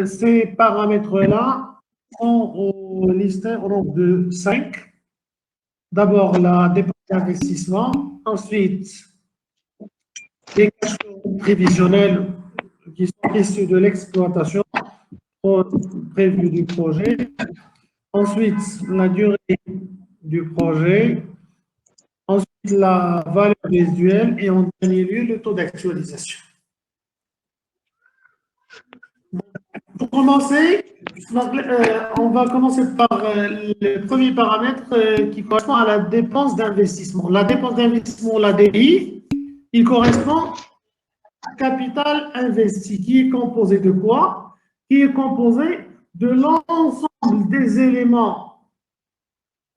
Ces paramètres-là sont listés au nombre de 5. D'abord, la dépense d'investissement. Ensuite, les cash flows prévisionnels qui sont issus de l'exploitation prévue du projet. Ensuite, la durée du projet. Ensuite, la valeur résiduelle. Et en dernier lieu, le taux d'actualisation. Pour commencer, on va commencer par le premier paramètre qui correspond à la dépense d'investissement. La dépense d'investissement, la DI, il correspond à capital investi, qui est composé de quoi? Qui est composé de l'ensemble des éléments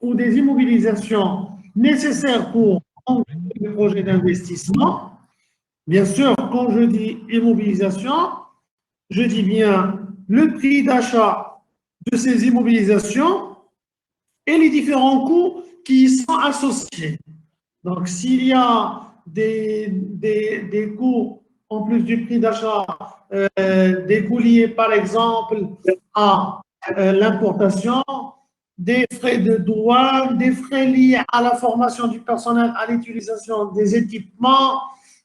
ou des immobilisations nécessaires pour le projet d'investissement. Bien sûr, quand je dis immobilisation, je dis bien le prix d'achat de ces immobilisations et les différents coûts qui y sont associés. Donc, s'il y a des coûts en plus du prix d'achat, des coûts liés par exemple à l'importation, des frais de douane, des frais liés à la formation du personnel, à l'utilisation des équipements,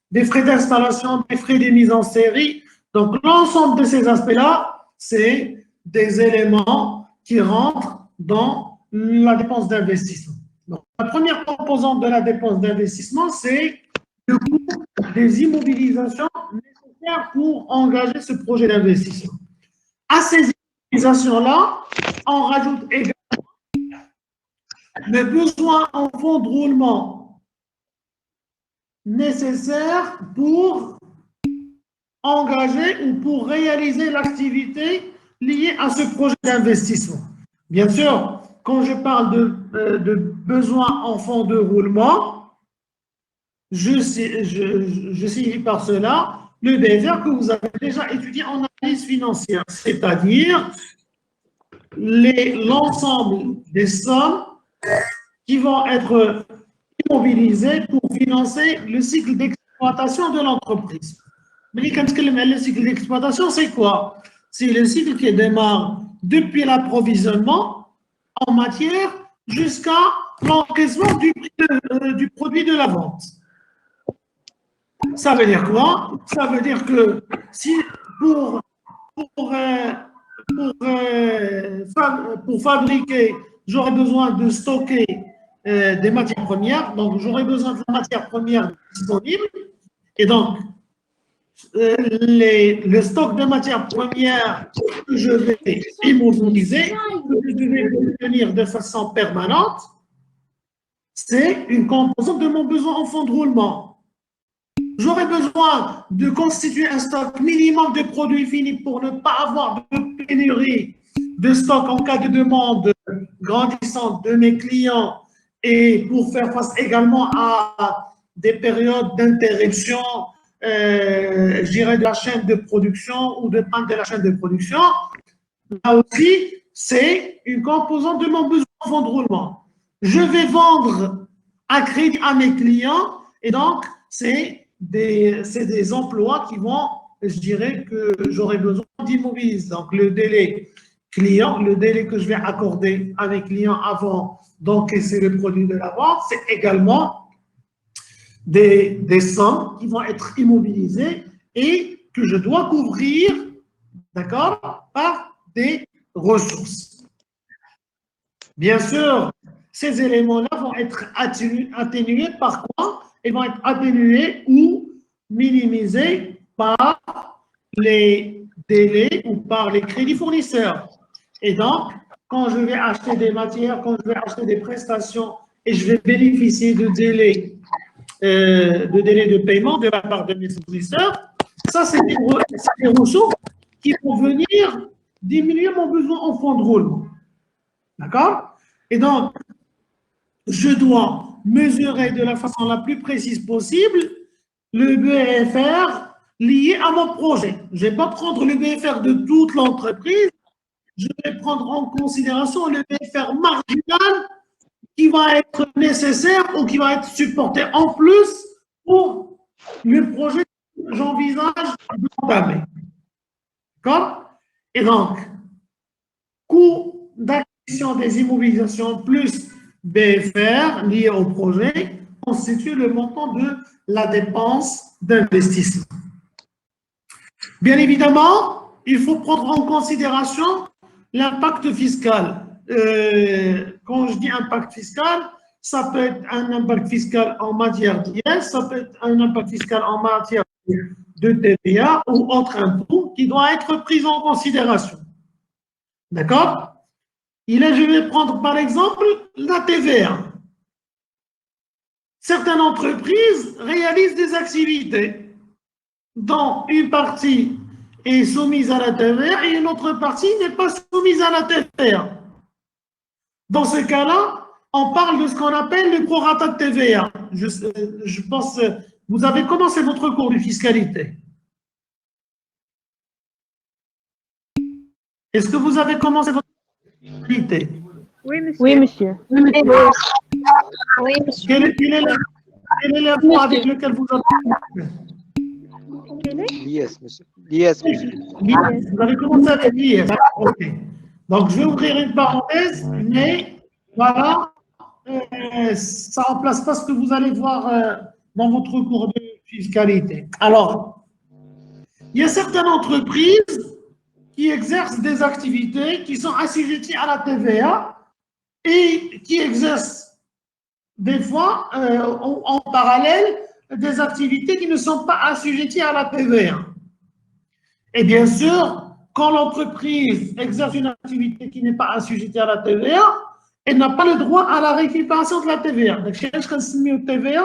des frais d'installation, des frais de mise en série. Donc, l'ensemble de ces aspects-là, c'est des éléments qui rentrent dans la dépense d'investissement. Donc, la première composante de la dépense d'investissement, c'est le coût des immobilisations nécessaires pour engager ce projet d'investissement. À ces immobilisations-là, on rajoute également le besoin en fonds de roulement nécessaires pour engager ou pour réaliser l'activité liée à ce projet d'investissement. Bien sûr, quand je parle de besoins en fonds de roulement, je signifie par cela le BFR que vous avez déjà étudié en analyse financière, c'est-à-dire l'ensemble des sommes qui vont être immobilisées pour financer le cycle d'exploitation de l'entreprise. Mais quand le cycle d'exploitation, c'est quoi? C'est le cycle qui démarre depuis l'approvisionnement en matière jusqu'à l'encaissement du produit de la vente. Ça veut dire quoi? Ça veut dire que si pour fabriquer, j'aurais besoin de stocker des matières premières, donc j'aurais besoin de la matière première disponible, et donc le stock de matières premières que je vais immobiliser, que je vais obtenir de façon permanente, c'est une composante de mon besoin en fonds de roulement. J'aurais besoin de constituer un stock minimum de produits finis pour ne pas avoir de pénurie de stock en cas de demande grandissante de mes clients et pour faire face également à des périodes d'interruption, je dirais, de la chaîne de production ou de panne de la chaîne de production. Là aussi, c'est une composante de mon besoin en fonds de roulement. Je vais vendre à crédit à mes clients et donc, c'est des emplois qui vont, je dirais que j'aurai besoin d'immobiliser. Donc, le délai client, le délai que je vais accorder à mes clients avant d'encaisser le produit de la vente, c'est également des sommes qui vont être immobilisées et que je dois couvrir, d'accord, par des ressources. Bien sûr, ces éléments-là vont être atténués par quoi? Ils vont être atténués ou minimisés par les délais ou par les crédits fournisseurs. Et donc, quand je vais acheter des matières, quand je vais acheter des prestations et je vais bénéficier de délais de paiement de la part de mes fournisseurs, ça, c'est des ressources qui vont venir diminuer mon besoin en fonds de roulement. D'accord? Et donc, je dois mesurer de la façon la plus précise possible le BFR lié à mon projet. Je ne vais pas prendre le BFR de toute l'entreprise, je vais prendre en considération le BFR marginal qui va être nécessaire ou qui va être supporté en plus pour le projet que j'envisage d'entamer. D'accord? Et donc, coût d'acquisition des immobilisations plus BFR lié au projet constitue le montant de la dépense d'investissement. Bien évidemment, il faut prendre en considération l'impact fiscal. Quand je dis impact fiscal, ça peut être un impact fiscal en matière d'IS, ça peut être un impact fiscal en matière de TVA ou autre impôt qui doit être pris en considération. D'accord? Je vais prendre par exemple la TVA. Certaines entreprises réalisent des activités dont une partie est soumise à la TVA et une autre partie n'est pas soumise à la TVA. Dans ce cas-là, on parle de ce qu'on appelle le prorata de TVA. Je pense que vous avez commencé votre cours de fiscalité. Est-ce que vous avez commencé votre fiscalité? Oui, monsieur. Oui, monsieur. Oui, monsieur. Quel est l'impôt avec lequel vous avez L'IS, monsieur. L'IS, monsieur. Vous avez commencé avec l'IS. OK. Donc, je vais ouvrir une parenthèse, mais voilà, ça ne remplace pas ce que vous allez voir dans votre cours de fiscalité. Alors, il y a certaines entreprises qui exercent des activités qui sont assujetties à la TVA et qui exercent des fois en parallèle des activités qui ne sont pas assujetties à la TVA. Et bien sûr, quand l'entreprise exerce une activité qui n'est pas assujettie à la TVA, elle n'a pas le droit à la récupération de la TVA. Donc, si je consomme TVA,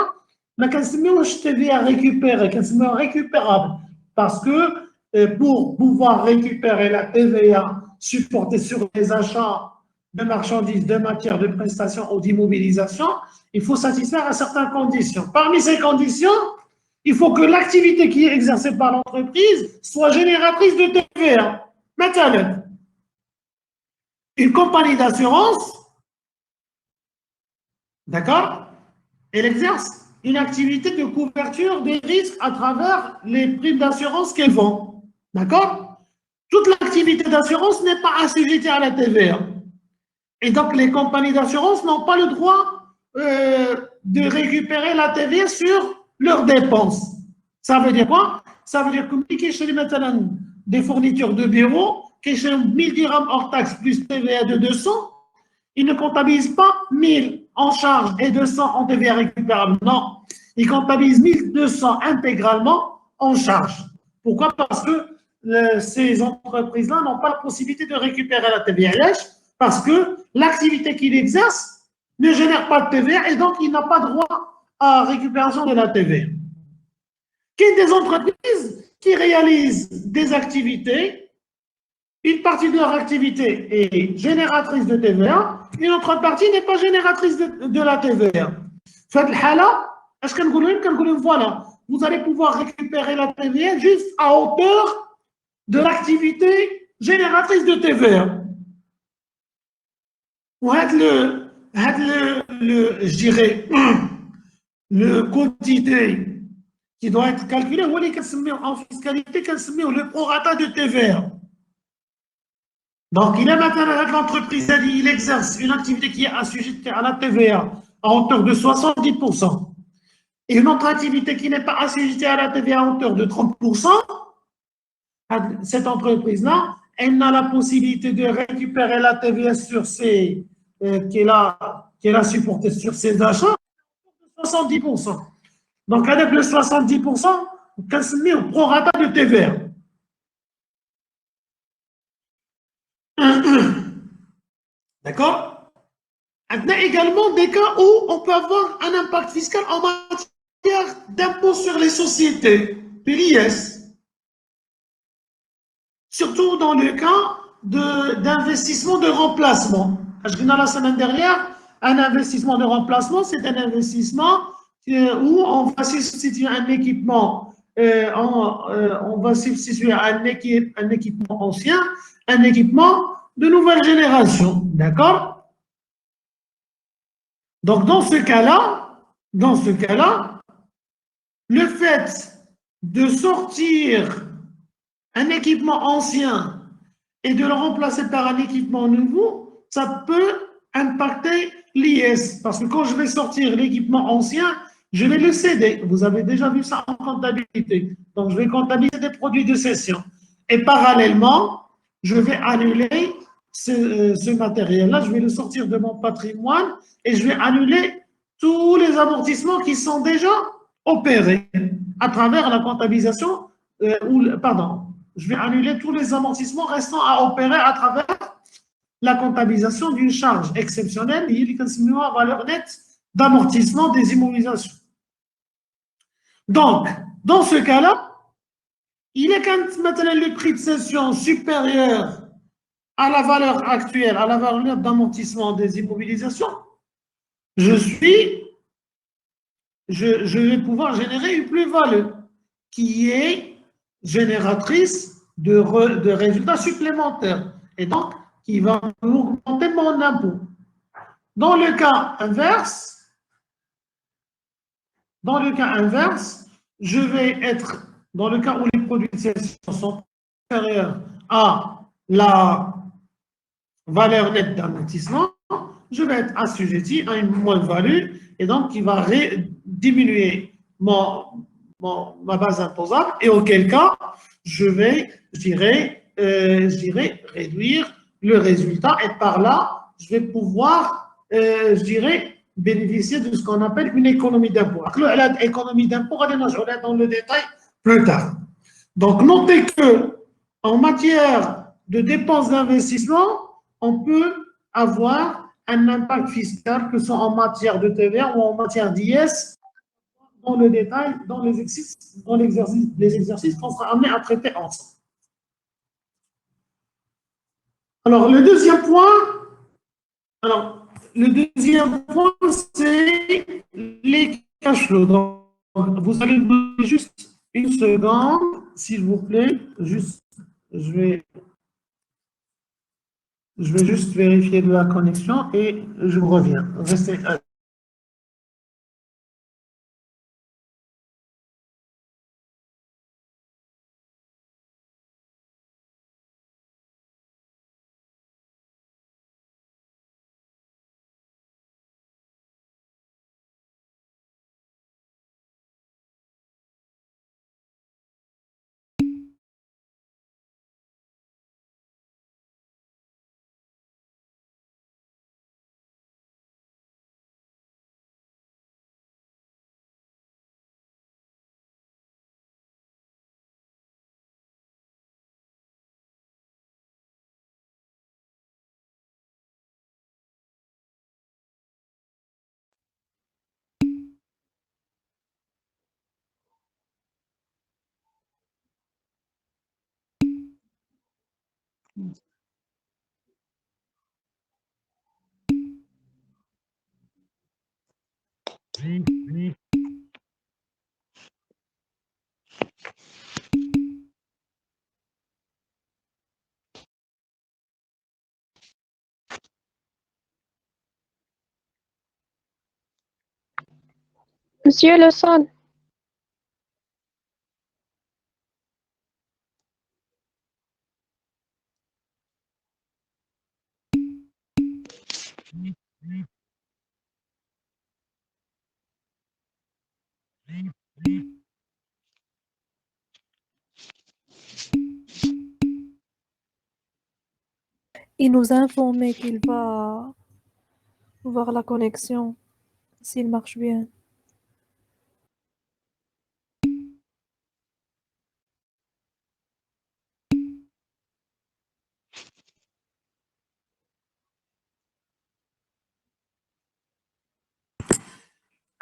mais je TVA récupérée, récupérable. Parce que pour pouvoir récupérer la TVA supportée sur les achats de marchandises, de matières, de prestations ou d'immobilisation, il faut satisfaire à certaines conditions. Parmi ces conditions, il faut que l'activité qui est exercée par l'entreprise soit génératrice de TVA. Maintenant, une compagnie d'assurance, d'accord, elle exerce une activité de couverture des risques à travers les primes d'assurance qu'elle vend. D'accord? Toute l'activité d'assurance n'est pas assujettie à la TVA. Et donc, les compagnies d'assurance n'ont pas le droit de récupérer la TVA sur leurs dépenses. Ça veut dire quoi? Ça veut dire que si maintenant des fournitures de bureau, qui sont 1000 dirhams hors taxe plus TVA de 200, ils ne comptabilisent pas 1000 en charge et 200 en TVA récupérable. Non, ils comptabilisent 1200 intégralement en charge. Pourquoi? Parce que ces entreprises-là n'ont pas la possibilité de récupérer la TVA parce que l'activité qu'il exerce ne génère pas de TVA et donc il n'a pas droit à récupération de la TVA. Qu'il y ait des entreprises qui réalisent des activités, une partie de leur activité est génératrice de TVA, une autre partie n'est pas génératrice de la TVA. Faites le hala, est-ce que nous voilà, vous allez pouvoir récupérer la TVA juste à hauteur de l'activité génératrice de TVA. Ou je dirais, le quantité qui doit être calculé, en fiscalité, le prorata de TVA. Donc, il est maintenant l'entreprise, il exerce une activité qui est assujettée à la TVA à hauteur de 70%, et une autre activité qui n'est pas assujettée à la TVA à hauteur de 30%, cette entreprise-là, elle n'a la possibilité de récupérer la TVA sur ses, qu'elle a supporté sur ses achats, 70%. Donc, avec le 70%, on se met au prorata de TVA. D'accord? Il y a également des cas où on peut avoir un impact fiscal en matière d'impôt sur les sociétés, de l'IS. Surtout dans le cas d'investissement de remplacement. Je dis la semaine dernière, un investissement de remplacement, c'est un investissement où on va substituer un équipement, on va substituer un équipement ancien, un équipement de nouvelle génération. D'accord? Donc, dans ce cas-là, le fait de sortir un équipement ancien et de le remplacer par un équipement nouveau, ça peut impacter l'IS. Parce que quand je vais sortir l'équipement ancien, je vais le céder. Vous avez déjà vu ça en comptabilité. Donc, je vais comptabiliser des produits de cession. Et parallèlement, je vais annuler ce matériel-là, je vais le sortir de mon patrimoine et je vais annuler tous les amortissements qui sont déjà opérés à travers la comptabilisation, pardon, je vais annuler tous les amortissements restants à opérer à travers la comptabilisation d'une charge exceptionnelle liée à valeur nette d'amortissement des immobilisations. Donc, dans ce cas-là, il est quand maintenant le prix de cession supérieur à la valeur actuelle, à la valeur nette d'amortissement des immobilisations, je vais pouvoir générer une plus-value qui est génératrice de résultats supplémentaires et donc qui va augmenter mon impôt. Dans le cas inverse, je vais être, dans le cas où les produits de cession sont supérieurs à la valeur nette d'amortissement, je vais être assujetti à une moins-value et donc qui va diminuer ma base imposable et auquel cas je dirais, réduire le résultat et par là, je vais pouvoir, bénéficier de ce qu'on appelle une économie d'impôt. L'économie d'impôt, on va dans le détail plus tard. Donc, notez que en matière de dépenses d'investissement, on peut avoir un impact fiscal, que ce soit en matière de TVA ou en matière d'IS, dans le détail, dans les exercices qu'on sera amené à traiter ensemble. Alors, le deuxième point, c'est les cash flows. Donc, vous allez me donner juste une seconde, s'il vous plaît. Je vais juste vérifier de la connexion et je reviens. Restez. Monsieur le son. Il nous a informé qu'il va voir la connexion, s'il marche bien.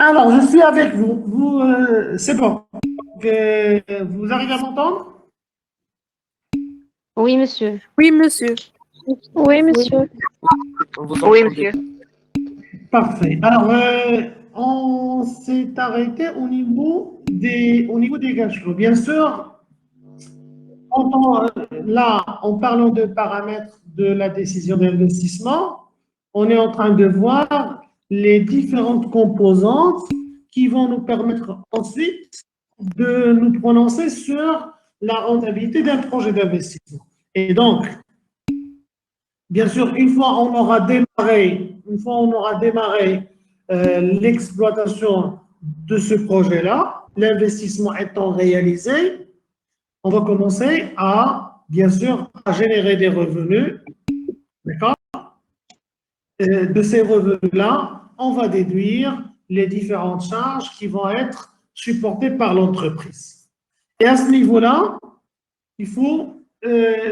Alors, je suis avec vous. C'est bon. Vous arrivez à m'entendre? Oui, monsieur. Oui, monsieur. Oui, monsieur. Oui, monsieur. Parfait. Alors, on s'est arrêté au niveau des cash flows. Bien sûr, là, en parlant de paramètres de la décision d'investissement, on est en train de voir les différentes composantes qui vont nous permettre ensuite de nous prononcer sur la rentabilité d'un projet d'investissement. Et donc, bien sûr, une fois on aura démarré l'exploitation de ce projet-là, l'investissement étant réalisé, on va commencer à, bien sûr, à générer des revenus. D'accord? De ces revenus-là, on va déduire les différentes charges qui vont être supportées par l'entreprise. Et à ce niveau-là, il faut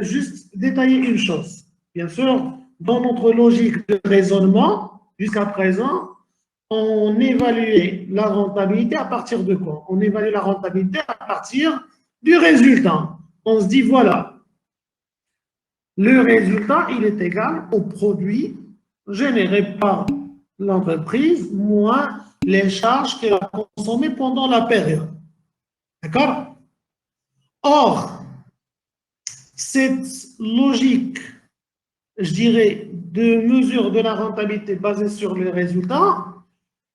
juste détailler une chose. Bien sûr, dans notre logique de raisonnement, jusqu'à présent, on évaluait la rentabilité à partir de quoi? On évalue la rentabilité à partir du résultat. On se dit, voilà, le résultat, il est égal au produit généré par l'entreprise moins les charges qu'elle a consommées pendant la période. D'accord? Or, cette logique, je dirais, de mesure de la rentabilité basée sur les résultats,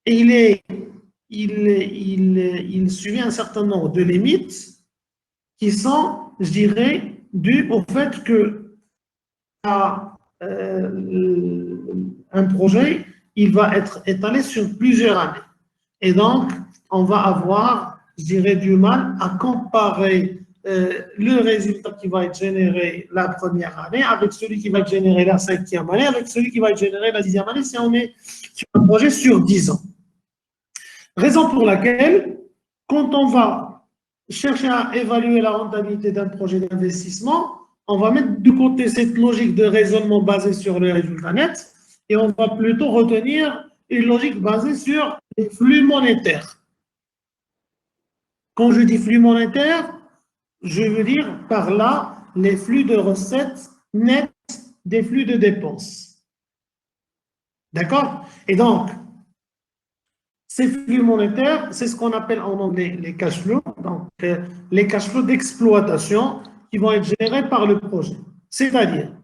il subit un certain nombre de limites qui sont, je dirais, dues au fait que un projet, il va être étalé sur plusieurs années. Et donc, on va avoir, je dirais, du mal à comparer le résultat qui va être généré la première année avec celui qui va être généré la cinquième année, avec celui qui va être généré la dixième année si on est sur un projet sur 10 ans. Raison pour laquelle, quand on va chercher à évaluer la rentabilité d'un projet d'investissement, on va mettre de côté cette logique de raisonnement basée sur le résultat net et on va plutôt retenir une logique basée sur les flux monétaires. Quand je dis flux monétaires, je veux dire par là les flux de recettes nettes des flux de dépenses. D'accord? Et donc, ces flux monétaires, c'est ce qu'on appelle en anglais les cash flows, donc les cash flows d'exploitation qui vont être générés par le projet. C'est-à-dire,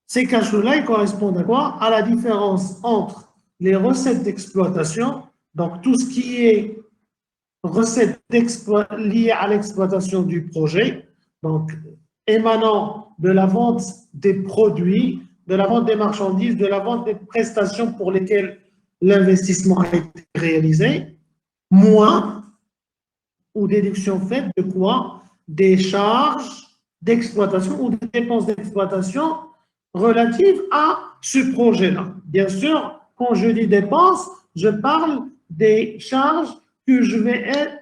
ces cash flows-là, ils correspondent à quoi? À la différence entre les recettes d'exploitation, donc tout ce qui est recettes liées à l'exploitation du projet, donc émanant de la vente des produits, de la vente des marchandises, de la vente des prestations pour lesquelles l'investissement a été réalisé, moins ou déduction faite de quoi? Des charges d'exploitation ou des dépenses d'exploitation relatives à ce projet-là. Bien sûr, quand je dis dépenses, je parle des charges que je vais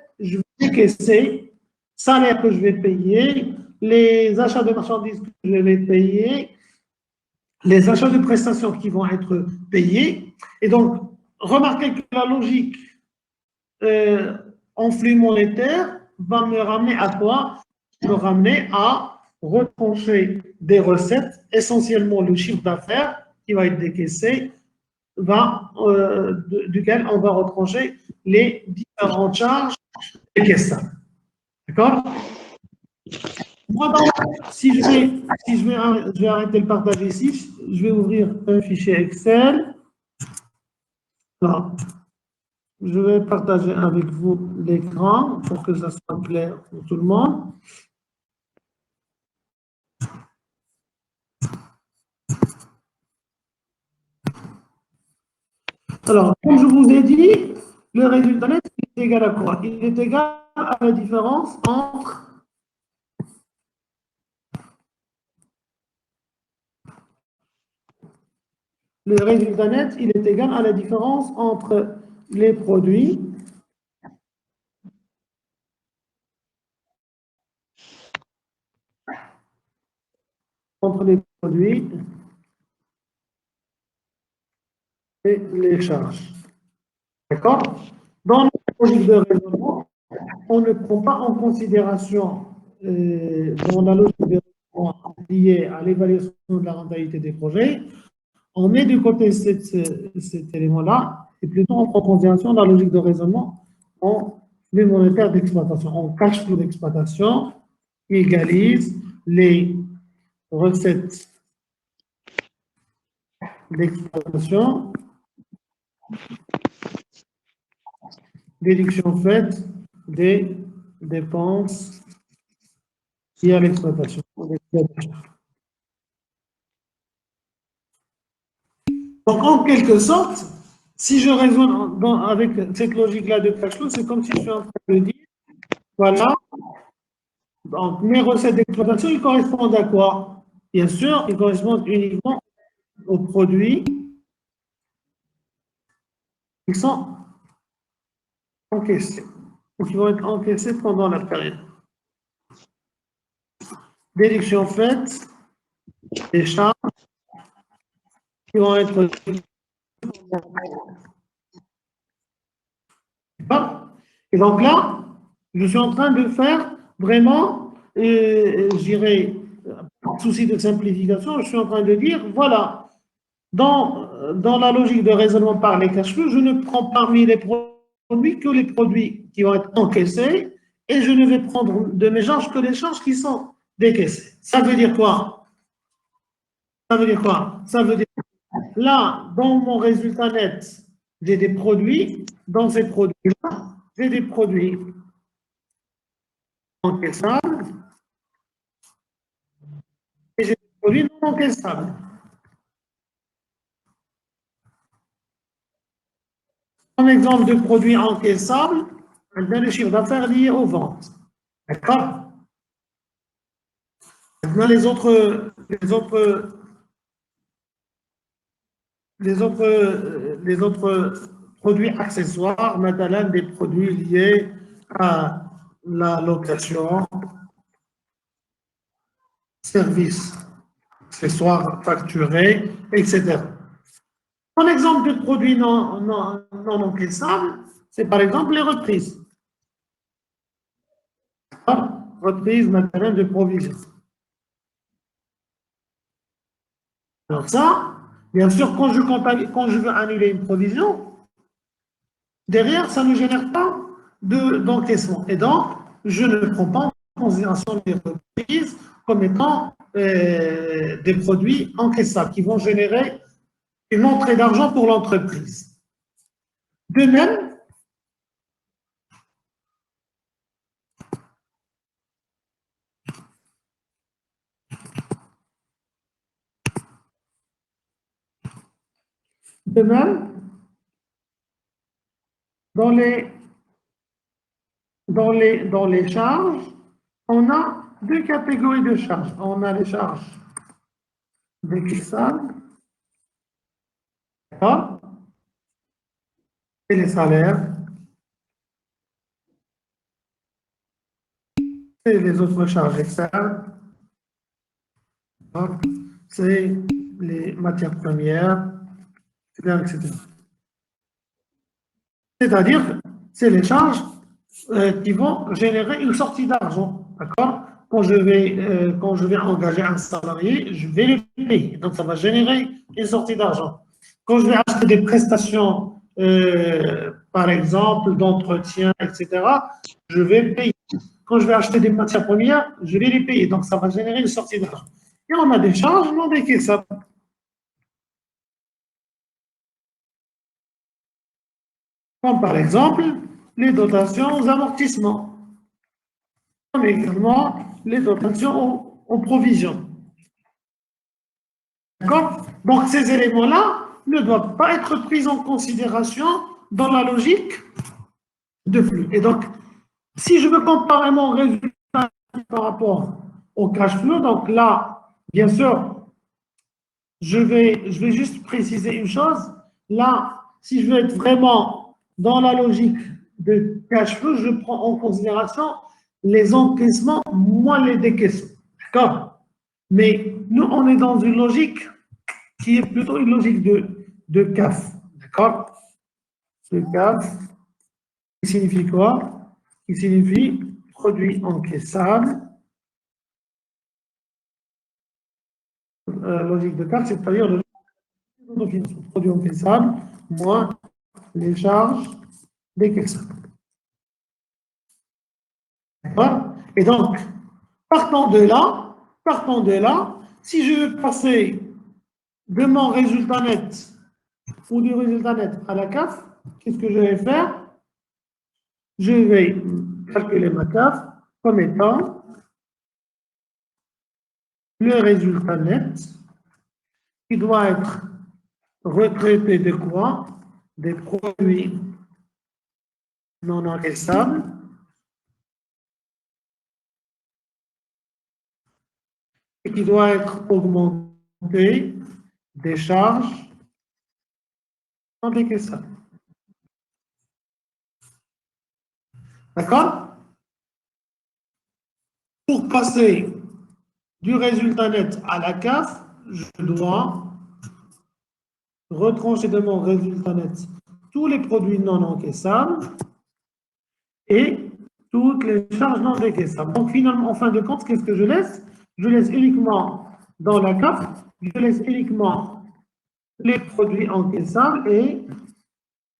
décaisser, salaire que je vais payer, les achats de marchandises que je vais payer, les achats de prestations qui vont être payés. Et donc, remarquez que la logique en flux monétaire va me ramener à quoi? Me ramener à retrancher des recettes, essentiellement le chiffre d'affaires qui va être décaissé, duquel on va retrancher les différentes charges décaissables. D'accord? Moi, si je vais arrêter le partage ici, je vais ouvrir un fichier Excel. Alors, je vais partager avec vous l'écran pour que ça soit clair pour tout le monde. Alors, comme je vous ai dit, le résultat net est égal à quoi? Il est égal à la différence entre le résultat net, il est égal à la différence entre les produits et les charges. D'accord? Dans notre logique de raisonnement, on ne prend pas en considération, dans la logique de raisonnement liée à l'évaluation de la rentabilité des projets, on met de côté cet élément-là et plutôt on prend en considération la logique de raisonnement en flux monétaire d'exploitation, en cash flow d'exploitation qui égalise les recettes d'exploitation, déduction faite des dépenses liées à l'exploitation. Donc, en quelque sorte, si je raisonne avec cette logique-là de cash flow, c'est comme si je suis en train de dire, voilà, donc mes recettes d'exploitation, ils correspondent à quoi? Bien sûr, ils correspondent uniquement aux produits qui sont encaissés, ou qui vont être encaissés pendant la période. Déduction faite, des charges qui vont être. Et donc là, je suis en train de faire vraiment, je dirais, par souci de simplification, je suis en train de dire, voilà, dans la logique de raisonnement par les cash flows, je ne prends parmi les produits que les produits qui vont être encaissés et je ne vais prendre de mes charges que les charges qui sont décaissées. Ça veut dire quoi? Ça veut dire quoi? Ça veut dire, là, dans mon résultat net, j'ai des produits, dans ces produits-là, j'ai des produits encaissables et j'ai des produits non encaissables. Un exemple de produit encaissable, le chiffre d'affaires lié aux ventes. D'accord? Maintenant, les autres produits accessoires, maintenant des produits liés à la location, services, accessoires facturés, etc. Un exemple de produit non encaissable, c'est par exemple les reprises. Reprises maintenant de provision. Alors ça, bien sûr, quand je veux annuler une provision, derrière, ça ne génère pas d'encaissement. Et donc, je ne prends pas en considération les reprises comme étant des produits encaissables qui vont générer une entrée d'argent pour l'entreprise. De même, dans les charges, on a deux catégories de charges. On a les charges décaissables et les salaires et les autres charges externes. C'est les matières premières, etc. C'est-à-dire que c'est les charges qui vont générer une sortie d'argent. D'accord? Quand je vais engager un salarié, je vais le payer. Donc, ça va générer une sortie d'argent. Quand je vais acheter des prestations, par exemple, d'entretien, etc., je vais payer. Quand je vais acheter des matières premières, je vais les payer. Donc, ça va générer une sortie d'argent. Et on a des charges non décaissables. Comme par exemple, les dotations aux amortissements. Comme également les dotations aux provisions. D'accord? Donc, ces éléments-là ne doivent pas être pris en considération dans la logique de flux. Et donc, si je veux comparer mon résultat par rapport au cash flow, donc là, bien sûr, je vais juste préciser une chose. Là, si je veux être vraiment dans la logique de cash flow, je prends en considération les encaissements moins les décaissements. D'accord? Mais nous, on est dans une logique qui est plutôt une logique de CAF. D'accord? De CAF, qui signifie quoi? Qui signifie produit encaissable. Logique de CAF, c'est-à-dire le produit encaissable moins les charges décaissables. D'accord? Et donc, partant de là, si je veux passer de mon résultat net ou du résultat net à la CAF, qu'est-ce que je vais faire? Je vais calculer ma CAF comme étant le résultat net qui doit être retraiter de quoi? Des produits non encaissables et qui doit être augmenté des charges non décaissables. D'accord? Pour passer du résultat net à la CAF, je dois retrancher de mon résultat net tous les produits non encaissables et toutes les charges non décaissables. Donc finalement, en fin de compte, qu'est-ce que je laisse? Je laisse uniquement dans la CAF, je laisse uniquement les produits encaissables et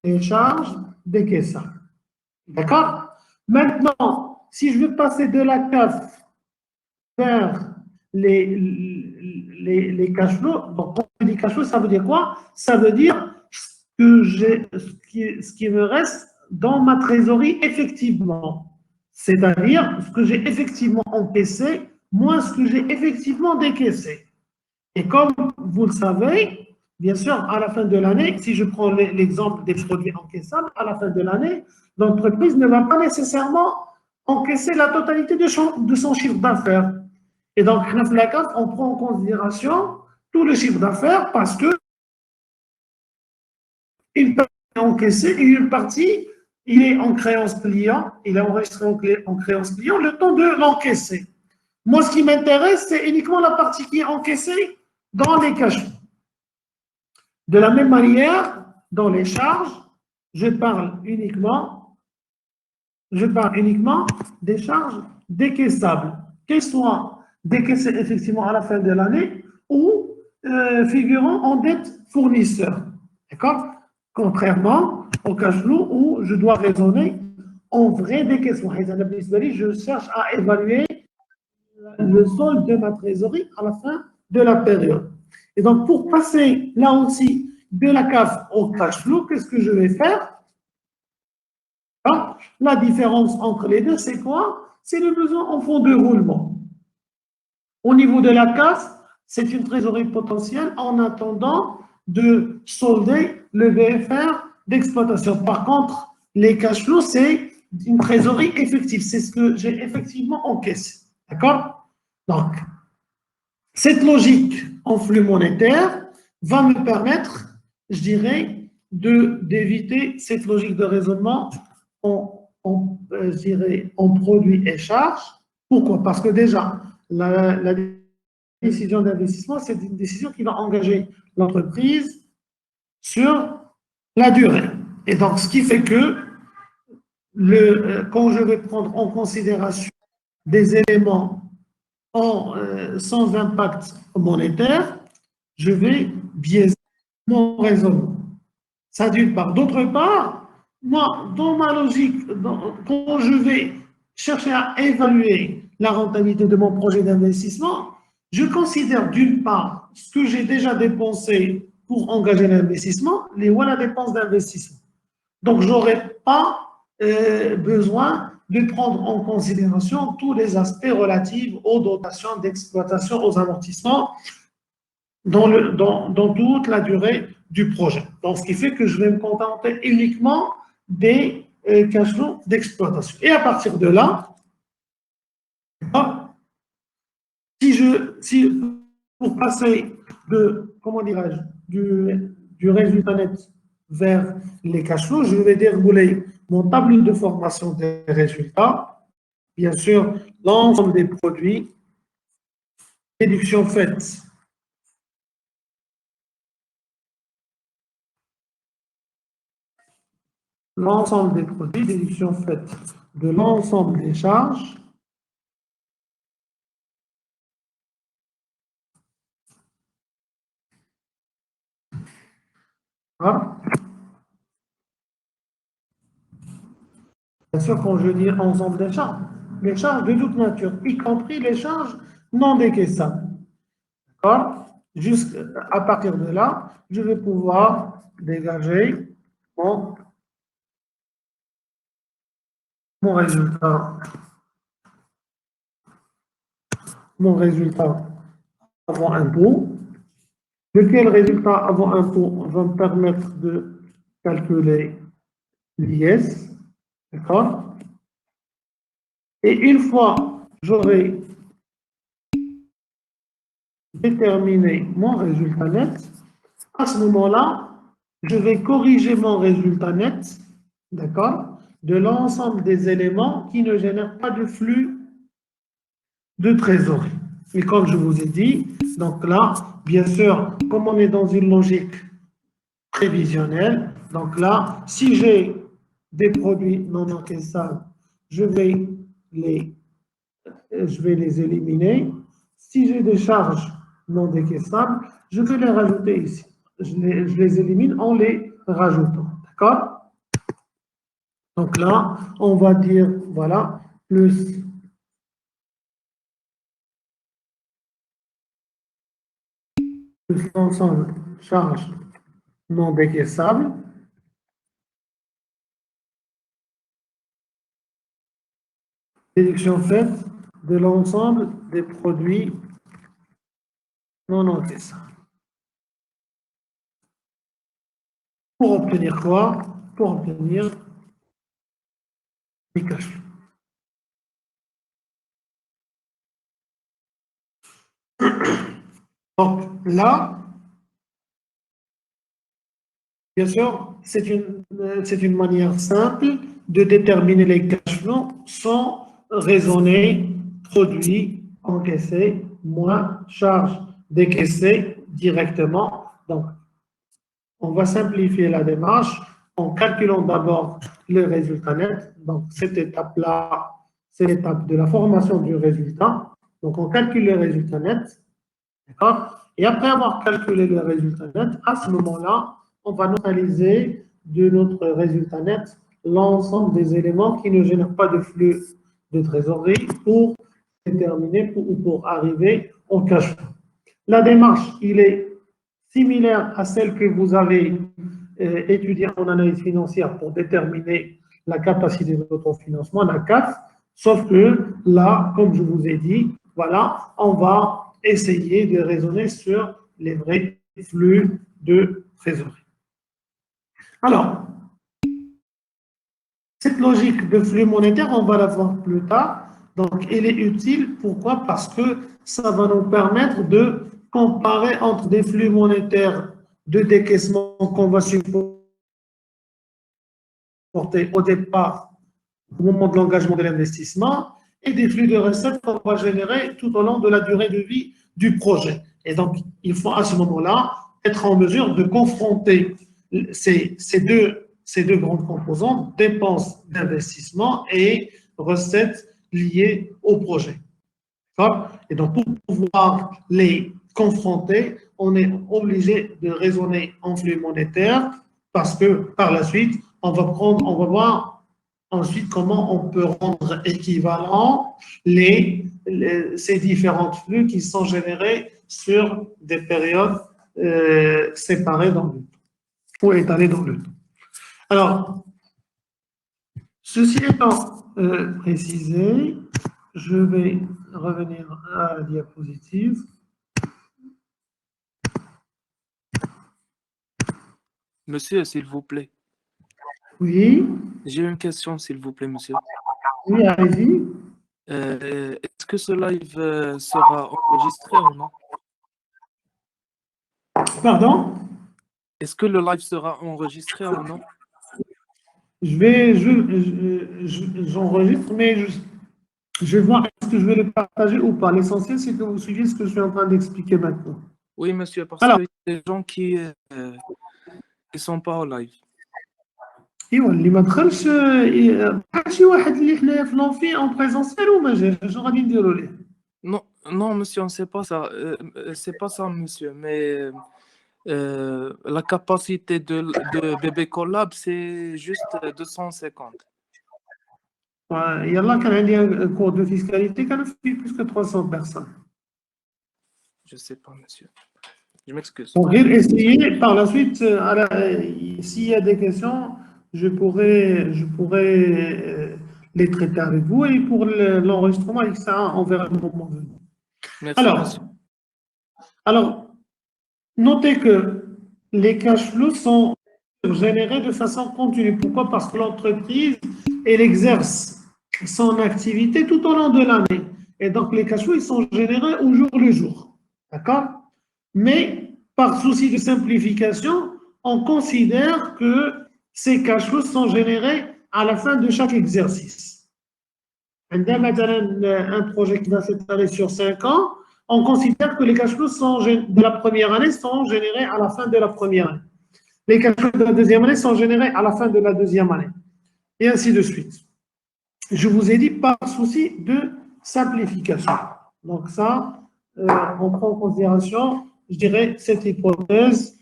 les charges décaissables. D'accord? Maintenant, si je veux passer de la CAF vers les cash flows, donc quand je dis cash flow, ça veut dire quoi? Ça veut dire ce qui me reste dans ma trésorerie effectivement. C'est-à-dire ce que j'ai effectivement encaissé, moins ce que j'ai effectivement décaissé. Et comme vous le savez, bien sûr, à la fin de l'année, si je prends l'exemple des produits encaissables, à la fin de l'année, l'entreprise ne va pas nécessairement encaisser la totalité de son chiffre d'affaires. Et donc, on prend en considération tout le chiffre d'affaires parce que une partie est encaissée et une partie, il est en créance client, il est enregistré en créance client, le temps de l'encaisser. Moi, ce qui m'intéresse, c'est uniquement la partie qui est encaissée dans les cash flows. De la même manière, dans les charges, je parle uniquement des charges décaissables, qu'elles soient décaissées effectivement à la fin de l'année ou figurant en dette fournisseur. D'accord? Contrairement au cash flow où je dois raisonner en vrai décaissement. Je cherche à évaluer le solde de ma trésorerie à la fin de la période. Et donc, pour passer là aussi de la CAF au cash flow, qu'est-ce que je vais faire? La différence entre les deux, c'est quoi? C'est le besoin en fonds de roulement. Au niveau de la CAF, c'est une trésorerie potentielle en attendant de solder le VFR d'exploitation. Par contre, les cash flows, c'est une trésorerie effective. C'est ce que j'ai effectivement encaissé. D'accord? Donc, cette logique en flux monétaire va me permettre, je dirais, d'éviter cette logique de raisonnement je dirais, en produits et charges. Pourquoi? Parce que déjà, la décision d'investissement, c'est une décision qui va engager l'entreprise sur la durée. Et donc, ce qui fait que quand je vais prendre en considération des éléments sans impact monétaire, je vais biaiser mon raisonnement. Ça d'une part. D'autre part, moi, dans ma logique, quand je vais chercher à évaluer la rentabilité de mon projet d'investissement, je considère d'une part ce que j'ai déjà dépensé pour engager l'investissement, les voilà dépenses d'investissement. Donc, je n'aurai pas besoin de prendre en considération tous les aspects relatifs aux dotations d'exploitation, aux amortissements dans toute la durée du projet. Donc, ce qui fait que je vais me contenter uniquement des cash flows d'exploitation. Et à partir de là, pour passer de, comment dirais-je, du résultat net vers les cash flows, je vais dérouler mon tableau de formation des résultats, bien sûr, l'ensemble des produits, déduction faite l'ensemble des produits, déduction faite de l'ensemble des charges, hein. Bien sûr, quand je dis ensemble des charges, les charges de toute nature, y compris les charges non décaissables. D'accord? Jusqu'à partir de là, je vais pouvoir dégager mon résultat. Mon résultat avant impôt. Lequel résultat avant impôt va me permettre de calculer l'IS, d'accord? Et une fois j'aurai déterminé mon résultat net, à ce moment-là, je vais corriger mon résultat net, d'accord, de l'ensemble des éléments qui ne génèrent pas de flux de trésorerie. Et comme je vous ai dit, donc là, bien sûr, comme on est dans une logique prévisionnelle, donc là, si j'ai des produits non encaissables, je vais les éliminer. Si j'ai des charges non décaissables, je vais les rajouter ici. Je les élimine en les rajoutant. D'accord? Donc là, on va dire, voilà, plus l'ensemble charges non décaissables, déduction faite de l'ensemble des produits non encaissables. Pour obtenir quoi? Pour obtenir les cash flows. Donc là, bien sûr, c'est une manière simple de déterminer les cash flows sans raisonner produit encaissé moins charge décaissée directement. Donc, on va simplifier la démarche en calculant d'abord le résultat net. Donc, cette étape-là, c'est l'étape de la formation du résultat. Donc, on calcule le résultat net. D'accord? Et après avoir calculé le résultat net, à ce moment-là, on va neutraliser de notre résultat net l'ensemble des éléments qui ne génèrent pas de flux de trésorerie pour déterminer ou pour arriver au cash flow. La démarche, il est similaire à celle que vous avez étudiée en analyse financière pour déterminer la capacité de financement, la CAF, sauf que là, comme je vous ai dit, voilà, on va essayer de raisonner sur les vrais flux de trésorerie. Alors, cette logique de flux monétaire, on va la voir plus tard. Donc, elle est utile. Pourquoi? Parce que ça va nous permettre de comparer entre des flux monétaires de décaissement qu'on va supporter au départ, au moment de l'engagement de l'investissement, et des flux de recettes qu'on va générer tout au long de la durée de vie du projet. Et donc, il faut à ce moment-là être en mesure de confronter ces deux grandes composantes, dépenses d'investissement et recettes liées au projet. Et donc, pour pouvoir les confronter, on est obligé de raisonner en flux monétaire parce que par la suite, on va voir ensuite comment on peut rendre équivalents ces différents flux qui sont générés sur des périodes séparées dans le temps ou étalées dans le temps. Alors, ceci étant précisé, je vais revenir à la diapositive. Monsieur, s'il vous plaît. Oui. J'ai une question, s'il vous plaît, monsieur. Oui, allez-y. Est-ce que ce live sera enregistré ou non? Pardon? Est-ce que le live sera enregistré ou non? J'enregistre, mais je vais voir est-ce que je vais le partager ou pas. L'essentiel, c'est que vous suiviez ce que je suis en train d'expliquer maintenant. Oui, monsieur, parce Alors, qu'il y a des gens qui ne sont pas au live. ايوا اللي ما دخلش بحال شي واحد اللي حنايا في لونفي اون بريزونسيال وما جاش شنو غادي نديروا ليه Non, non, monsieur, c'est pas ça. C'est pas ça, monsieur. Mais la capacité de Bébé Collab, c'est juste 250. يلا كان عندي un cours de fiscalité كانوا فيه plus que 300 personnes. Je sais pas, monsieur. Je m'excuse. On va essayer par la suite, s'il y a des questions, je pourrais les traiter avec vous et pour l'enregistrement, etc., on verra le moment venu. Merci, Alors, monsieur. alors, Notez que les cash flows sont générés de façon continue. Pourquoi? Parce que l'entreprise, elle exerce son activité tout au long de l'année. Et donc, les cash flows, ils sont générés au jour le jour. D'accord? Mais, par souci de simplification, on considère que ces cash flows sont générés à la fin de chaque exercice. Un projet qui va s'étaler sur 5 ans, on considère que les cash flows de la première année sont générés à la fin de la première année. Les cash flows de la deuxième année sont générés à la fin de la deuxième année. Et ainsi de suite. Je vous ai dit par souci de simplification. Donc ça, on prend en considération, je dirais, cette hypothèse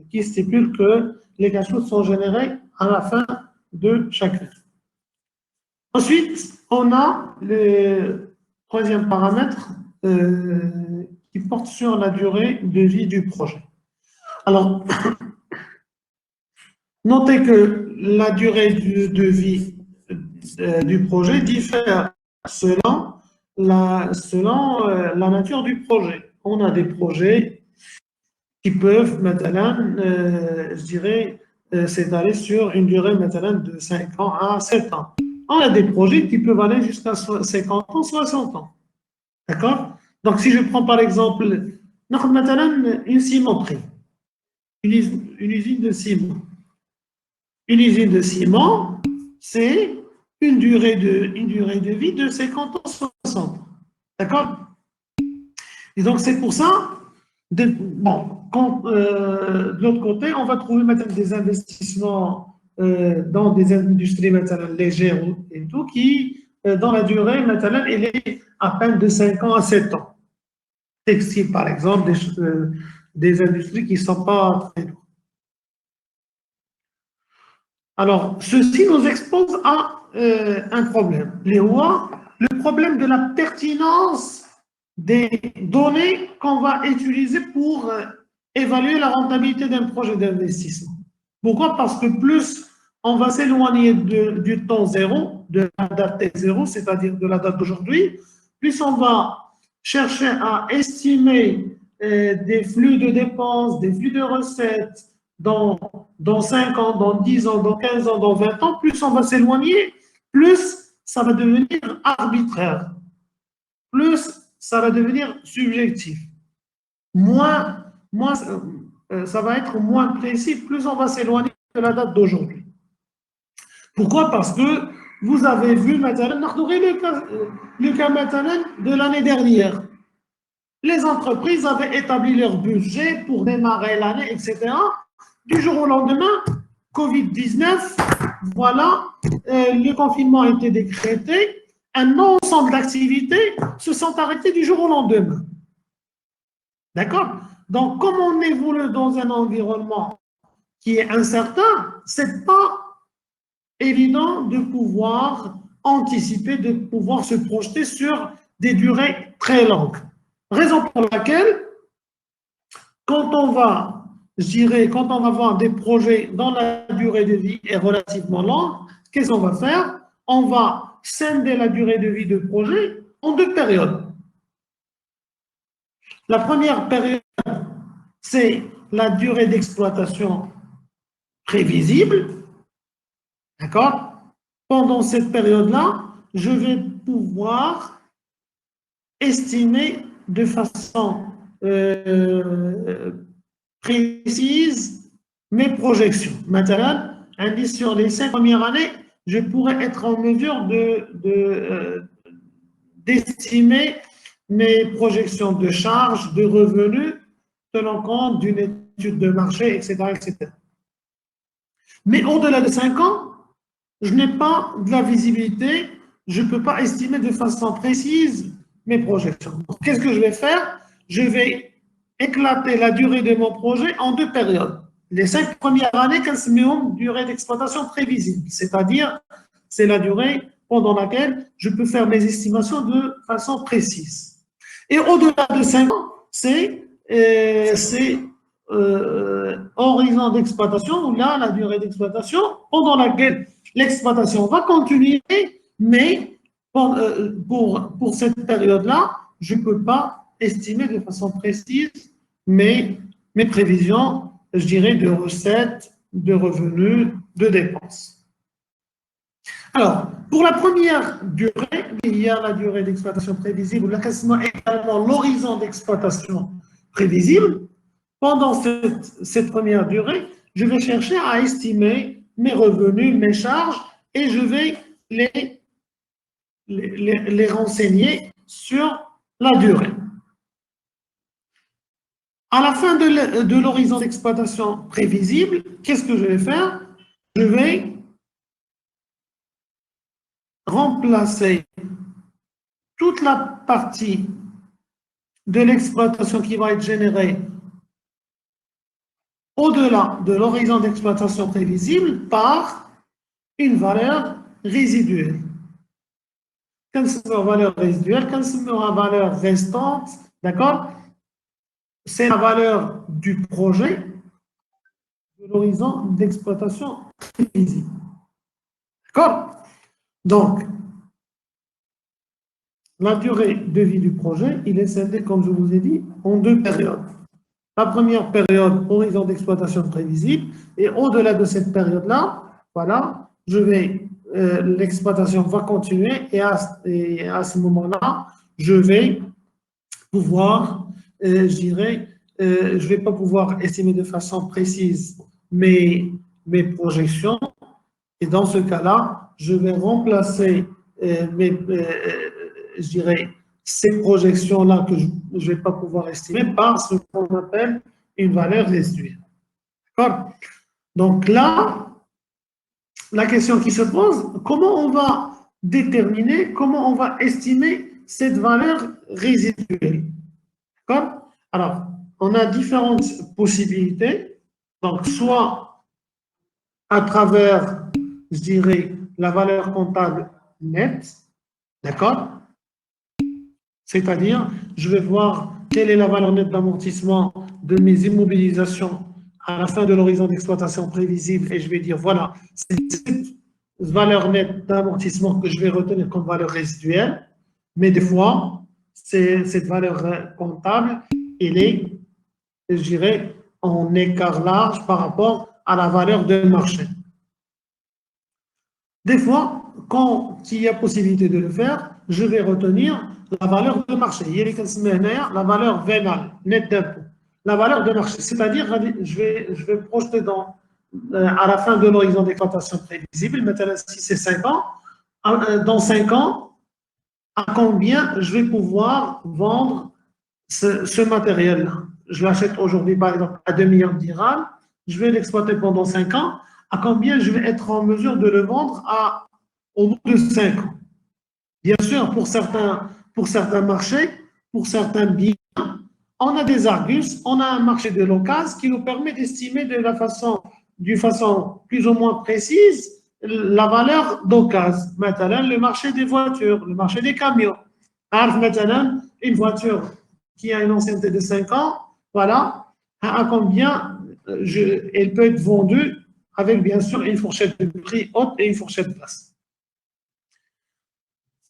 qui stipule que les cash flows sont générés à la fin de chaque année. Ensuite, on a le troisième paramètre qui porte sur la durée de vie du projet. Alors, notez que la durée de vie du projet diffère selon la nature du projet. On a des projets qui peuvent maintenant, je dirais, s'étaler sur une durée maintenant de 5 ans à 7 ans. On a des projets qui peuvent aller jusqu'à 50 ans, 60 ans. D'accord? Donc, si je prends par exemple, maintenant, une cimenterie, une usine de ciment. Une usine de ciment, c'est une durée de vie de 50 ans, 60 ans. D'accord? Et donc, c'est pour ça, de l'autre côté, on va trouver maintenant des investissements dans des industries maintenant légères et tout, qui, dans la durée, maintenant, elle est à peine de 5 ans à 7 ans. Textile, par exemple, des industries qui ne sont pas très lourdes. Alors, ceci nous expose à un problème. Le problème de la pertinence des données qu'on va utiliser pour évaluer la rentabilité d'un projet d'investissement. Pourquoi? Parce que plus on va s'éloigner du temps zéro, de la date T0, c'est-à-dire de la date d'aujourd'hui, plus on va chercher à estimer des flux de dépenses, des flux de recettes dans 5 ans, dans 10 ans, dans 15 ans, dans 20 ans, plus on va s'éloigner, plus ça va devenir arbitraire, plus ça va devenir subjectif. Moins ça va être moins précis, plus on va s'éloigner de la date d'aujourd'hui. Pourquoi? Parce que vous avez vu maintenant, le cas maintenant de l'année dernière. Les entreprises avaient établi leur budget pour démarrer l'année, etc. Du jour au lendemain, Covid-19, voilà, le confinement a été décrété, un ensemble d'activités se sont arrêtées du jour au lendemain. D'accord? Donc, comme on évolue dans un environnement qui est incertain, ce n'est pas évident de pouvoir anticiper, de pouvoir se projeter sur des durées très longues. Raison pour laquelle, quand on va voir des projets dont la durée de vie est relativement longue, qu'est-ce qu'on va faire? On va scinder la durée de vie de projet en 2 périodes. La première période, c'est la durée d'exploitation prévisible. D'accord? Pendant cette période-là, je vais pouvoir estimer de façon précise mes projections. Maintenant, sur les 5 premières années, je pourrais être en mesure d'estimer mes projections de charges, de revenus, tenant compte d'une étude de marché, etc., etc. Mais au-delà de 5 ans, je n'ai pas de la visibilité, je ne peux pas estimer de façon précise mes projections. Qu'est-ce que je vais faire? Je vais éclater la durée de mon projet en 2 périodes. Les 5 premières années, c'est une durée d'exploitation prévisible, c'est-à-dire c'est la durée pendant laquelle je peux faire mes estimations de façon précise. Et au-delà de 5 ans, c'est horizon d'exploitation, où là, la durée d'exploitation, pendant laquelle l'exploitation va continuer, mais pour cette période-là, je ne peux pas estimer de façon précise mes prévisions, je dirais, de recettes, de revenus, de dépenses. Alors, pour la première durée, il y a la durée d'exploitation prévisible, là, quasiment également l'horizon d'exploitation prévisible. Pendant cette première durée, je vais chercher à estimer mes revenus, mes charges, et je vais les renseigner sur la durée. À la fin de l'horizon d'exploitation prévisible, qu'est-ce que je vais faire? Je vais remplacer toute la partie de l'exploitation qui va être générée au-delà de l'horizon d'exploitation prévisible par une valeur résiduelle. Quelle sera la valeur résiduelle? Quelle sera la valeur restante? D'accord? C'est la valeur du projet de l'horizon d'exploitation prévisible. D'accord? Donc, la durée de vie du projet, il est scindé, comme je vous ai dit, en deux périodes. La première période, horizon d'exploitation prévisible, et au-delà de cette période-là, voilà, l'exploitation va continuer, et à ce moment-là, je vais pouvoir, je dirais, je vais pas pouvoir estimer de façon précise mes projections, et dans ce cas-là, je vais remplacer je dirais, ces projections-là que je ne vais pas pouvoir estimer par ce qu'on appelle une valeur résiduelle. D'accord? Donc là, la question qui se pose, comment on va déterminer, comment on va estimer cette valeur résiduelle? D'accord? Alors, on a différentes possibilités. Donc, soit à travers, je dirais, la valeur comptable nette, d'accord? C'est-à-dire, je vais voir quelle est la valeur nette d'amortissement de mes immobilisations à la fin de l'horizon d'exploitation prévisible et je vais dire, voilà, c'est cette valeur nette d'amortissement que je vais retenir comme valeur résiduelle, mais des fois, cette valeur comptable, elle est, je dirais, en écart large par rapport à la valeur de marché. Des fois, quand il y a possibilité de le faire, je vais retenir la valeur de marché. Il y a la valeur vénale, nette d'impôt. La valeur de marché, c'est-à-dire, je vais projeter à la fin de l'horizon d'exploitation prévisible, maintenant si c'est 5 ans, dans 5 ans, à combien je vais pouvoir vendre ce matériel-là. Je l'achète aujourd'hui, par exemple, à 2 millions de dirhams, je vais l'exploiter pendant 5 ans, à combien je vais être en mesure de le vendre au bout de 5 ans. Bien sûr, pour certains marchés, pour certains biens, on a des argus, on a un marché de l'occasion qui nous permet d'estimer d'une façon plus ou moins précise la valeur d'occasion. Maintenant, le marché des voitures, le marché des camions. Maintenant, une voiture qui a une ancienneté de 5 ans, voilà, à combien elle peut être vendue avec bien sûr une fourchette de prix haute et une fourchette basse.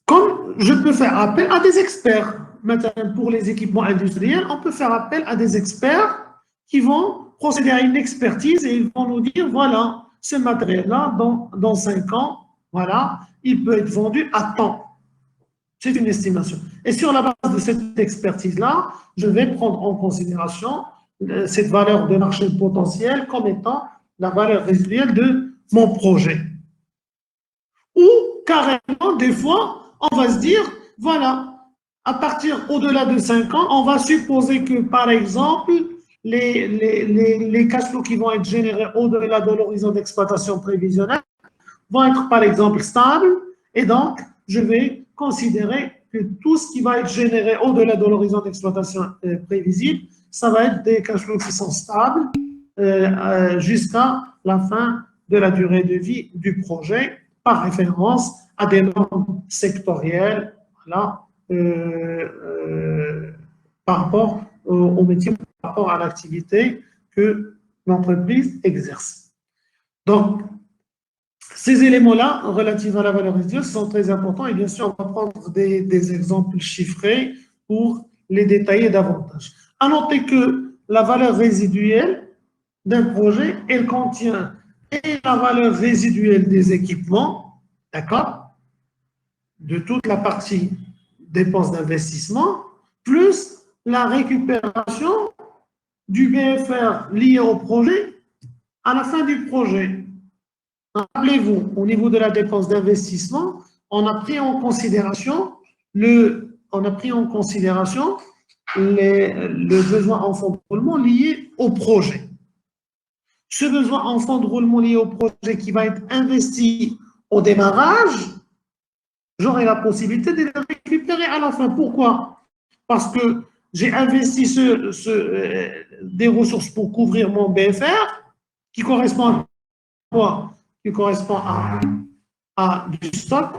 Comme je peux faire appel à des experts, maintenant pour les équipements industriels, on peut faire appel à des experts qui vont procéder à une expertise et ils vont nous dire, voilà, ce matériel-là, dans 5 ans, voilà, il peut être vendu à temps. C'est une estimation. Et sur la base de cette expertise-là, je vais prendre en considération cette valeur de marché potentiel comme étant la valeur résiduelle de mon projet. Ou carrément, des fois, on va se dire, voilà, à partir au-delà de 5 ans, on va supposer que, par exemple, les cash flows qui vont être générés au-delà de l'horizon d'exploitation prévisionnelle vont être, par exemple, stables. Et donc, je vais considérer que tout ce qui va être généré au-delà de l'horizon d'exploitation prévisible, ça va être des cash flows qui sont stables jusqu'à la fin de la durée de vie du projet, par référence à des normes sectorielles, voilà, par rapport au métier, par rapport à l'activité que l'entreprise exerce. Donc, ces éléments-là, relatifs à la valeur résiduelle, sont très importants et bien sûr, on va prendre des exemples chiffrés pour les détailler davantage. À noter que la valeur résiduelle d'un projet, elle contient et la valeur résiduelle des équipements, d'accord, de toute la partie dépenses d'investissement, plus la récupération du BFR lié au projet à la fin du projet. Rappelez-vous, au niveau de la dépense d'investissement, on a pris en considération le besoin en fonds de roulement lié au projet. Ce besoin en fonds de roulement lié au projet qui va être investi au démarrage, j'aurai la possibilité de le récupérer à la fin. Pourquoi? Parce que j'ai investi des ressources pour couvrir mon BFR qui correspond à quoi? Qui correspond à du stock.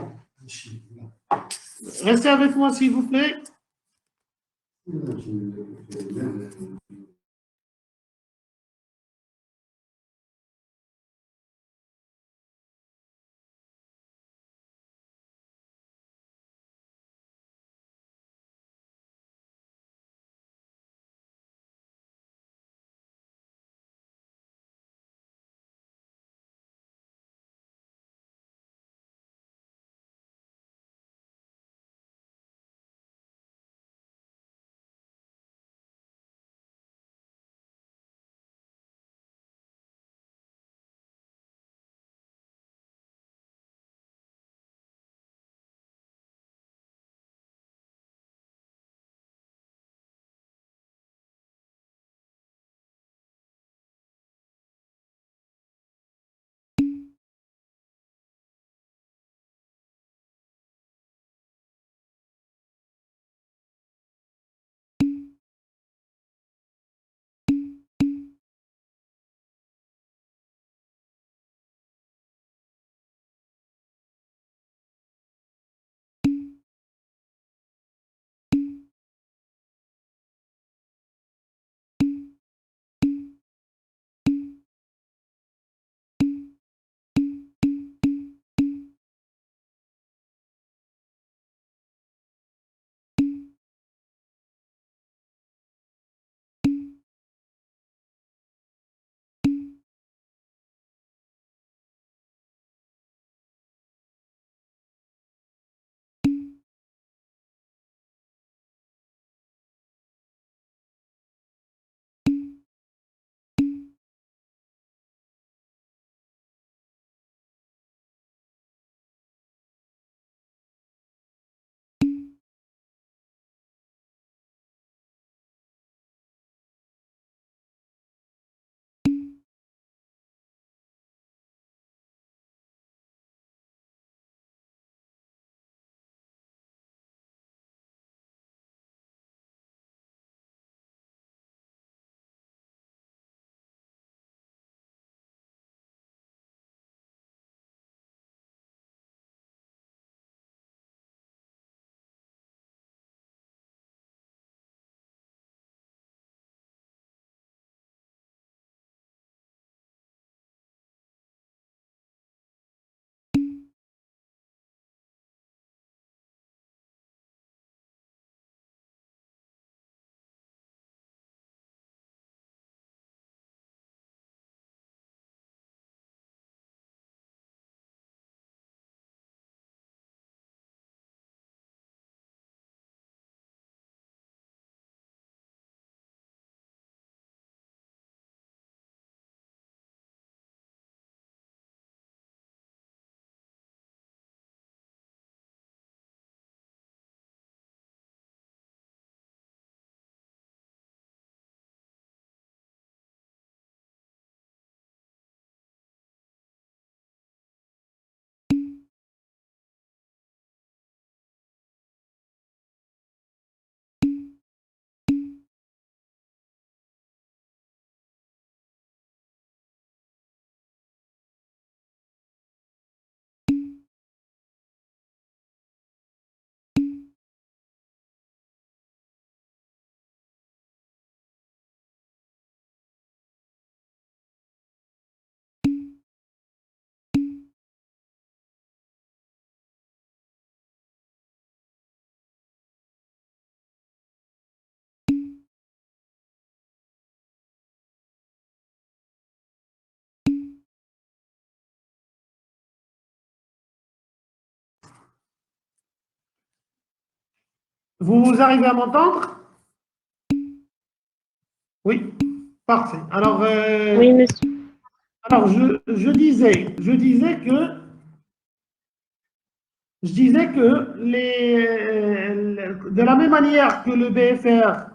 Restez avec moi, s'il vous plaît. Vous arrivez à m'entendre? Oui, parfait. Alors, Oui, monsieur. alors je disais que de la même manière que le BFR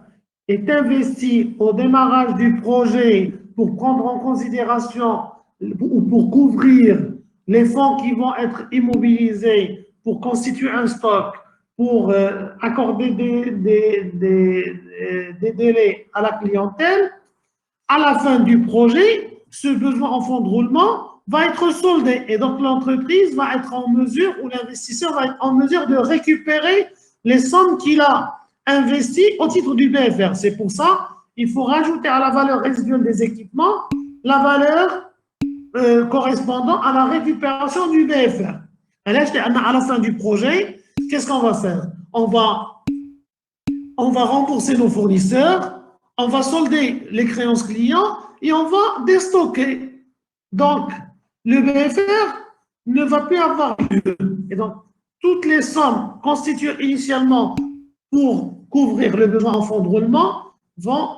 est investi au démarrage du projet pour prendre en considération ou pour couvrir les fonds qui vont être immobilisés pour constituer un stock, pour accorder des délais à la clientèle, à la fin du projet, ce besoin en fonds de roulement va être soldé. Et donc, l'entreprise va être en mesure, ou l'investisseur va être en mesure de récupérer les sommes qu'il a investies au titre du BFR. C'est pour ça qu'il faut rajouter à la valeur résiduelle des équipements la valeur correspondant à la récupération du BFR. Et là, à la fin du projet, qu'est-ce qu'on va faire? On va rembourser nos fournisseurs, on va solder les créances clients et on va déstocker. Donc, le BFR ne va plus avoir lieu. Et donc, toutes les sommes constituées initialement pour couvrir le besoin en fonds de roulement vont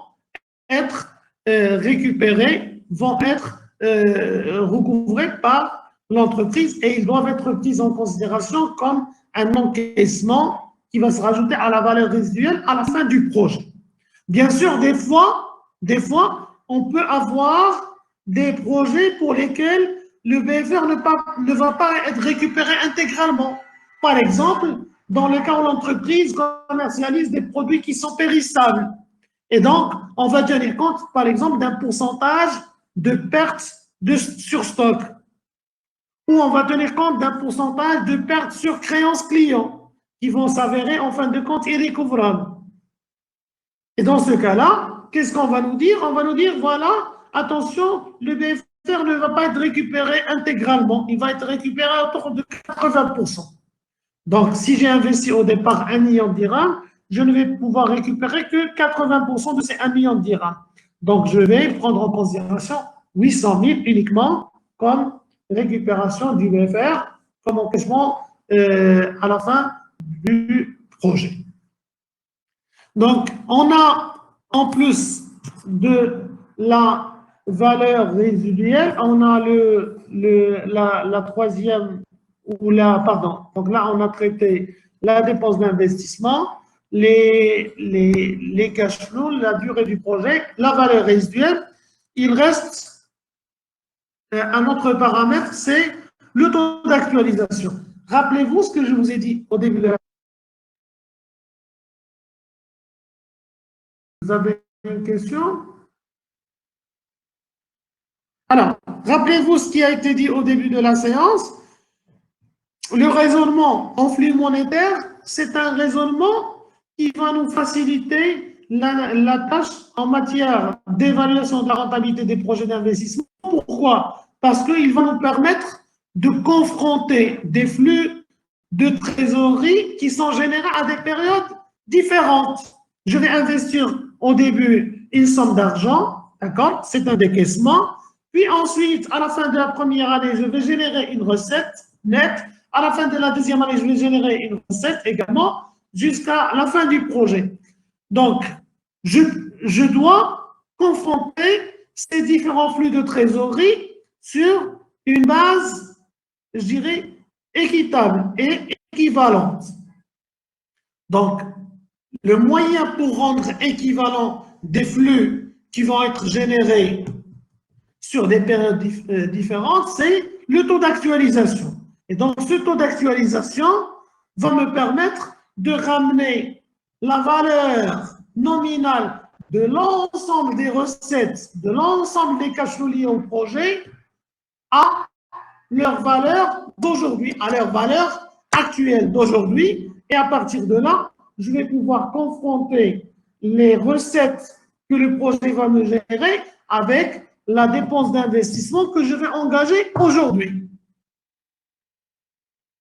être récupérées, vont être recouvrées par l'entreprise et ils doivent être pris en considération comme un encaissement qui va se rajouter à la valeur résiduelle à la fin du projet. Bien sûr, des fois, on peut avoir des projets pour lesquels le BFR ne va pas être récupéré intégralement. Par exemple, dans le cas où l'entreprise commercialise des produits qui sont périssables. Et donc, on va tenir compte, par exemple, d'un pourcentage de perte sur stock. Ou on va tenir compte d'un pourcentage de perte sur créances clients qui vont s'avérer en fin de compte irrécouvrables. Et dans ce cas-là, qu'est-ce qu'on va nous dire? On va nous dire, voilà, attention, le BFR ne va pas être récupéré intégralement, il va être récupéré autour de 80%. Donc, si j'ai investi au départ 1 million de dirhams, je ne vais pouvoir récupérer que 80% de ces 1 million de dirhams. Donc, je vais prendre en considération 800 000 uniquement comme récupération du BFR, comme encaissement à la fin du projet. Donc, on a, en plus de la valeur résiduelle, on a la troisième, pardon, donc là, on a traité la dépense d'investissement, les cash flows, la durée du projet, la valeur résiduelle. Il reste un autre paramètre, c'est le taux d'actualisation. Rappelez-vous ce que je vous ai dit au début de la. Vous avez une question? Alors, rappelez-vous ce qui a été dit au début de la séance. Le raisonnement en flux monétaire, c'est un raisonnement qui va nous faciliter la tâche en matière d'évaluation de la rentabilité des projets d'investissement. Pourquoi? Parce qu'il va nous permettre de confronter des flux de trésorerie qui sont générés à des périodes différentes. Je vais investir au début une somme d'argent, d'accord? C'est un décaissement. Puis ensuite, à la fin de la première année, je vais générer une recette nette. À la fin de la deuxième année, je vais générer une recette également jusqu'à la fin du projet. Donc, je dois confronter ces différents flux de trésorerie sur une base, je dirais, équitable et équivalente. Donc, le moyen pour rendre équivalent des flux qui vont être générés sur des périodes différentes, c'est le taux d'actualisation. Et donc, ce taux d'actualisation va me permettre de ramener la valeur nominale de l'ensemble des recettes, de l'ensemble des cash flows liés au projet à leur valeur d'aujourd'hui, à leur valeur actuelle d'aujourd'hui. Et à partir de là, je vais pouvoir confronter les recettes que le projet va me générer avec la dépense d'investissement que je vais engager aujourd'hui.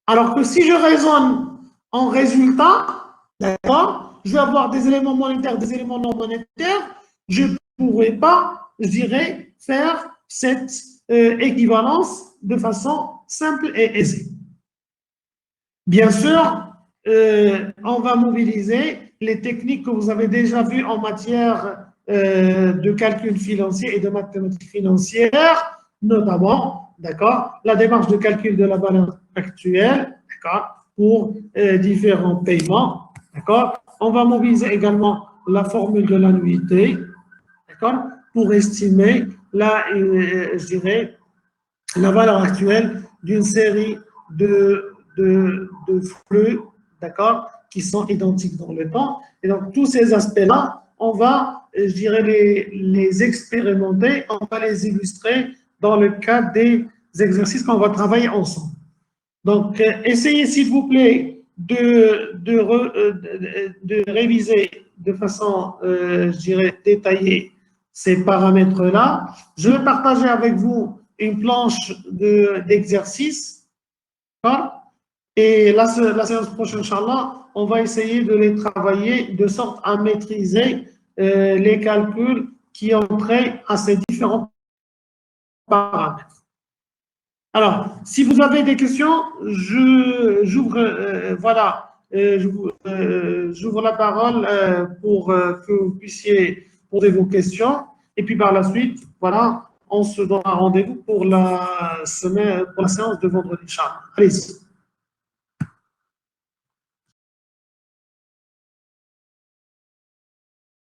Alors que si je raisonne en résultat, d'accord, je vais avoir des éléments monétaires, des éléments non monétaires, je ne pourrai pas, je dirais, faire cette équivalence de façon simple et aisée. Bien sûr, on va mobiliser les techniques que vous avez déjà vues en matière de calcul financier et de mathématiques financières, notamment, d'accord, la démarche de calcul de la valeur actuelle, d'accord, pour différents paiements, d'accord. On va mobiliser également la formule de l'annuité, d'accord, pour estimer je dirais, la valeur actuelle d'une série de flux, d'accord, qui sont identiques dans le temps. Et donc, tous ces aspects-là, on va, je dirais, les expérimenter, on va les illustrer dans le cadre des exercices qu'on va travailler ensemble. Donc, essayez, s'il vous plaît, de réviser de façon, je dirais, détaillée ces paramètres-là. Je vais partager avec vous une planche d'exercices. Et la séance prochaine, Inch'Allah, on va essayer de les travailler de sorte à maîtriser les calculs qui ont trait à ces différents paramètres. Alors, si vous avez des questions, j'ouvre la parole pour que vous puissiez poser vos questions. Et puis par la suite, voilà, on se donne un rendez-vous pour la séance de vendredi. Allez-y.